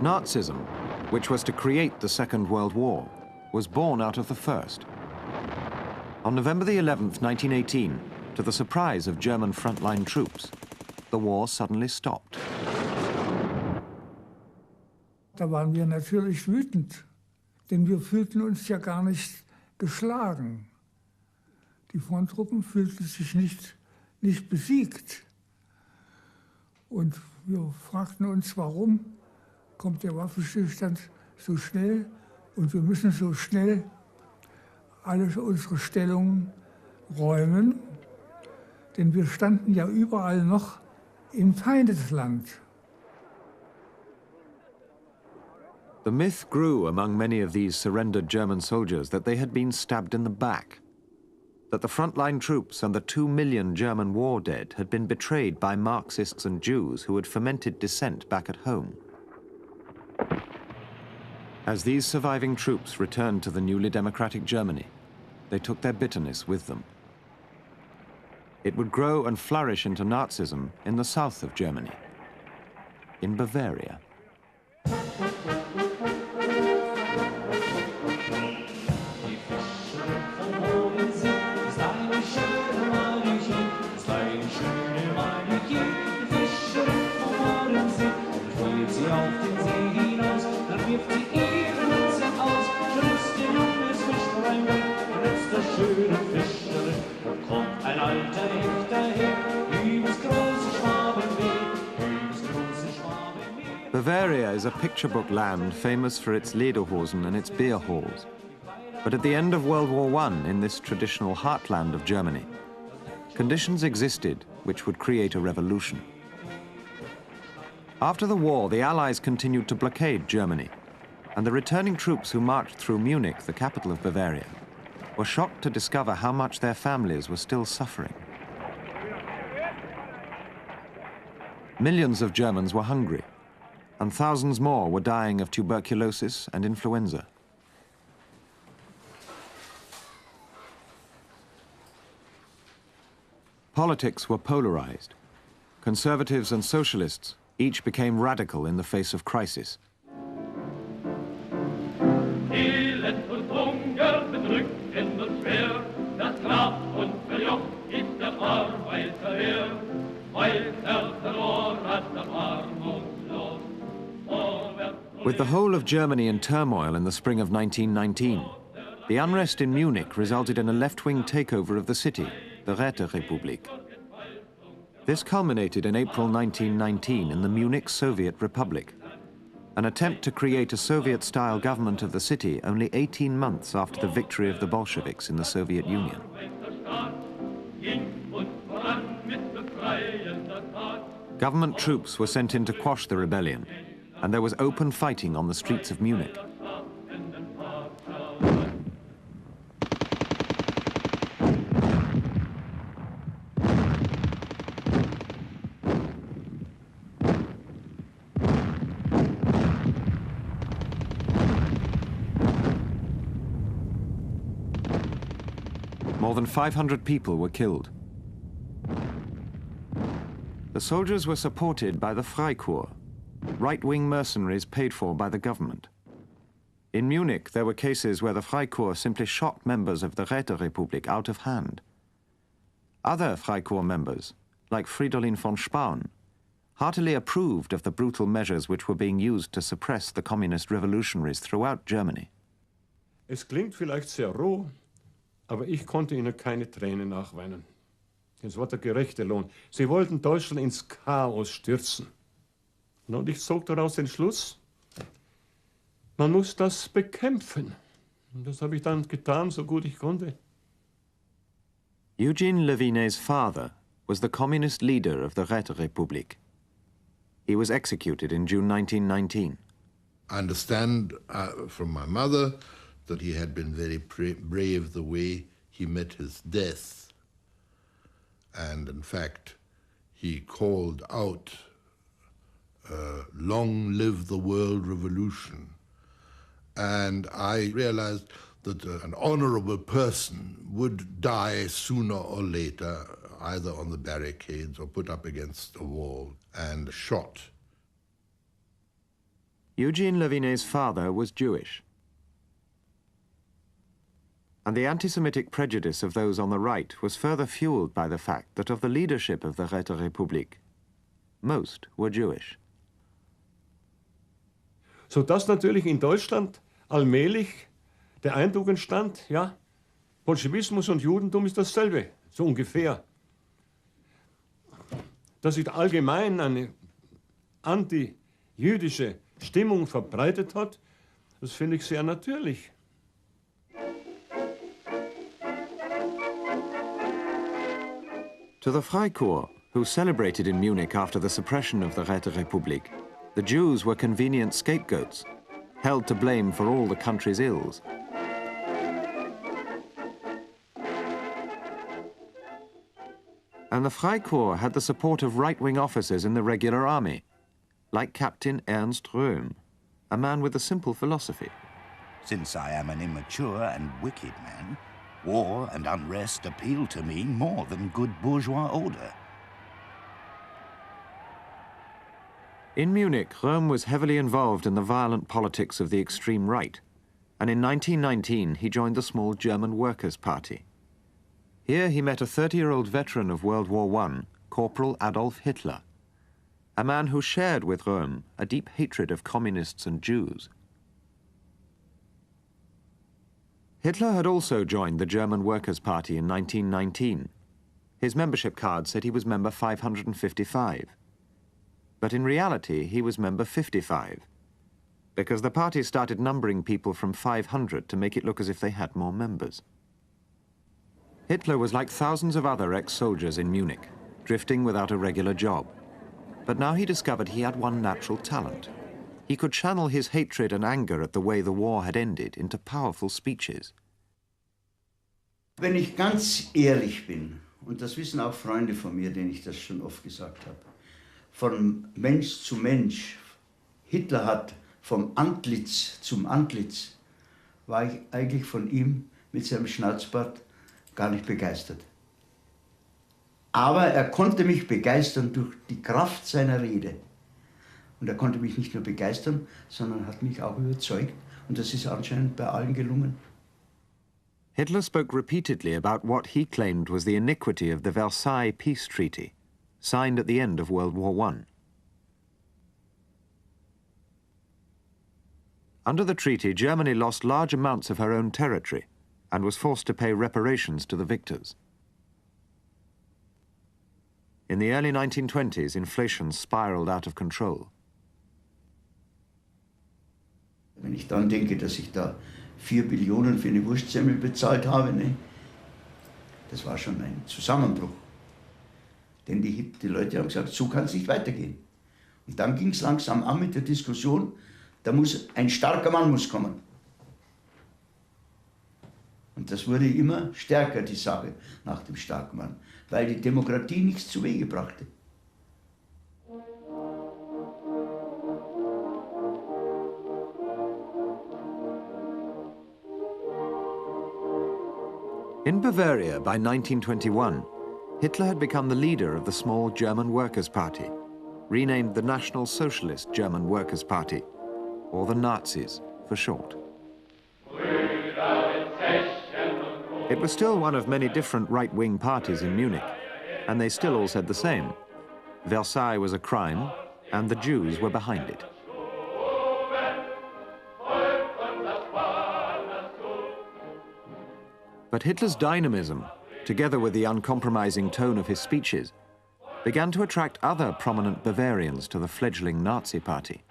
Nazism, which was to create the Second World War, was born out of the First. On November the 11th, 1918, to the surprise of German frontline troops, the war suddenly stopped. Da waren wir natürlich wütend, denn wir fühlten uns ja gar nicht geschlagen. Die Fronttruppen fühlten sich nicht besiegt. Und wir fragten uns, warum kommt der Waffenstillstand so schnell und wir müssen so schnell alle unsere Stellungen räumen, denn wir standen ja überall noch im Feindesland. The myth grew among many of these surrendered German soldiers that they had been stabbed in the back, that the frontline troops and the 2 million German war dead had been betrayed by Marxists and Jews who had fomented dissent back at home. As these surviving troops returned to the newly democratic Germany, they took their bitterness with them. It would grow and flourish into Nazism in the south of Germany, in Bavaria. Bavaria is a picture book land famous for its lederhosen and its beer halls. But at the end of World War I, in this traditional heartland of Germany, conditions existed which would create a revolution. After the war, the Allies continued to blockade Germany, and the returning troops who marched through Munich, the capital of Bavaria, were shocked to discover how much their families were still suffering. Millions of Germans were hungry, and thousands more were dying of tuberculosis and influenza. Politics were polarized. Conservatives and socialists each became radical in the face of crisis. Elend und Hunger bedrücken uns schwer, das Grab und Verjoch ist der Arbeiter her, weil verloren hat der Armutlos. With the whole of Germany in turmoil in the spring of 1919, the unrest in Munich resulted in a left-wing takeover of the city, the Räterepublik. This culminated in April 1919 in the Munich Soviet Republic, an attempt to create a Soviet-style government of the city only 18 months after the victory of the Bolsheviks in the Soviet Union. Government troops were sent in to quash the rebellion, and there was open fighting on the streets of Munich. More than 500 people were killed. The soldiers were supported by the Freikorps, right-wing mercenaries paid for by the government. In Munich, there were cases where the Freikorps simply shot members of the Räterepublik out of hand. Other Freikorps members, like Fridolin von Spaun, heartily approved of the brutal measures which were being used to suppress the communist revolutionaries throughout Germany. Es klingt vielleicht sehr roh, aber ich konnte ihnen keine Tränen nachweinen. Es war der gerechte Lohn. Sie wollten Deutschland ins Chaos stürzen. Und ich zog daraus den Schluss, man muss das bekämpfen. Und das habe ich dann getan, so gut ich konnte. Eugene Levinet's father was the communist leader of the Räterepublik. He was executed in June 1919. I understand from my mother that he had been very brave the way he met his death. And in fact, he called out, "Long live the world revolution." And I realized that an honorable person would die sooner or later, either on the barricades or put up against a wall and shot. Eugene Levinet's father was Jewish. And the anti-Semitic prejudice of those on the right was further fueled by the fact that of the leadership of the Räterepublik, most were Jewish. Sodass natürlich in Deutschland allmählich der Eindruck entstand, ja, Bolschewismus und Judentum ist dasselbe, so ungefähr. Dass sich allgemein eine anti-jüdische Stimmung verbreitet hat, das finde ich sehr natürlich. To the Freikorps, who celebrated in Munich after the suppression of the Räterepublik, the Jews were convenient scapegoats, held to blame for all the country's ills. And the Freikorps had the support of right-wing officers in the regular army, like Captain Ernst Röhm, a man with a simple philosophy. Since I am an immature and wicked man, war and unrest appeal to me more than good bourgeois order. In Munich, Röhm was heavily involved in the violent politics of the extreme right, and in 1919 he joined the small German Workers' Party. Here he met a 30-year-old veteran of World War I, Corporal Adolf Hitler, a man who shared with Röhm a deep hatred of communists and Jews. Hitler had also joined the German Workers' Party in 1919. His membership card said he was member 555. But in reality, he was member 55, because the party started numbering people from 500 to make it look as if they had more members. Hitler was like thousands of other ex-soldiers in Munich, drifting without a regular job. But now he discovered he had one natural talent. He could channel his hatred and anger at the way the war had ended into powerful speeches. Wenn ich ganz ehrlich bin, und das wissen auch Freunde von mir, denen ich das schon oft gesagt habe, von Mensch zu Mensch, Hitler hat vom Antlitz zum Antlitz, war ich eigentlich von ihm mit seinem Schnauzbart gar nicht begeistert. Aber er konnte mich begeistern durch die Kraft seiner Rede. Und er konnte mich nicht nur begeistern, sondern hat mich auch überzeugt. Und das ist anscheinend bei allen gelungen. Hitler spoke repeatedly about what he claimed was the iniquity of the Versailles Peace Treaty, signed at the end of World War I. Under the treaty, Germany lost large amounts of her own territory and was forced to pay reparations to the victors. In the early 1920s, inflation spiraled out of control. Wenn ich dann denke, dass ich da 4 Billionen für eine Wurstsemmel bezahlt habe, ne, das war schon ein Zusammenbruch. Denn die Leute haben gesagt, so kann es nicht weitergehen. Und dann ging es langsam an mit der Diskussion, da muss ein starker Mann muss kommen. Und das wurde immer stärker, die Sache nach dem starken Mann, weil die Demokratie nichts zu Wege brachte. In Bavaria by 1921, Hitler had become the leader of the small German Workers' Party, renamed the National Socialist German Workers' Party, or the Nazis for short. It was still one of many different right-wing parties in Munich, and they still all said the same. Versailles was a crime, and the Jews were behind it. But Hitler's dynamism, together with the uncompromising tone of his speeches, began to attract other prominent Bavarians to the fledgling Nazi party.